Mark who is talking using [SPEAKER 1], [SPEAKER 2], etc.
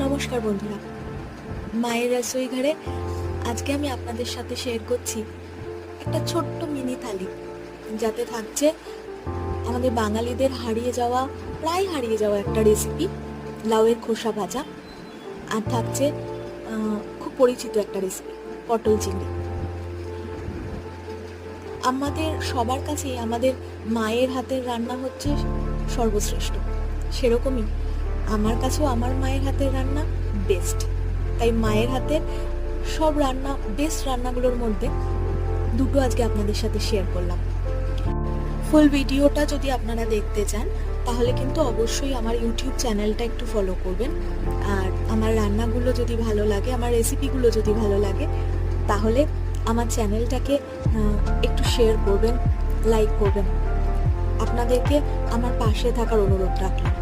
[SPEAKER 1] নমস্কার বন্ধুরা, মায়ের রসোই ঘরে আজকে আমি আপনাদের সাথে শেয়ার করছি একটা ছোট্ট মিনি থালি, যাতে থাকছে আমাদের বাঙালিদের প্রায় হারিয়ে যাওয়া একটা রেসিপি, লাউয়ের খোসা ভাজা। আর থাকছে খুব পরিচিত একটা রেসিপি, পটল চিংড়ি। আমাদের সবার কাছেই আমাদের মায়ের হাতের রান্না হচ্ছে সর্বশ্রেষ্ঠ, সেরকমই আমার কাছেও আমার মায়ের হাতের রান্না বেস্ট। তাই মায়ের হাতের সব বেস্ট রান্নাগুলোর মধ্যে দুটো আজকে আপনাদের সাথে শেয়ার করলাম। ফুল ভিডিওটা যদি আপনারা দেখতে চান তাহলে কিন্তু অবশ্যই আমার ইউটিউব চ্যানেলটা একটু ফলো করবেন। আর আমার রান্নাগুলো যদি ভালো লাগে, আমার রেসিপিগুলো যদি ভালো লাগে, তাহলে আমার চ্যানেলটাকে একটু শেয়ার করবেন, লাইক করবেন। আপনাদেরকে আমার পাশে থাকার অনুরোধ রাখলাম।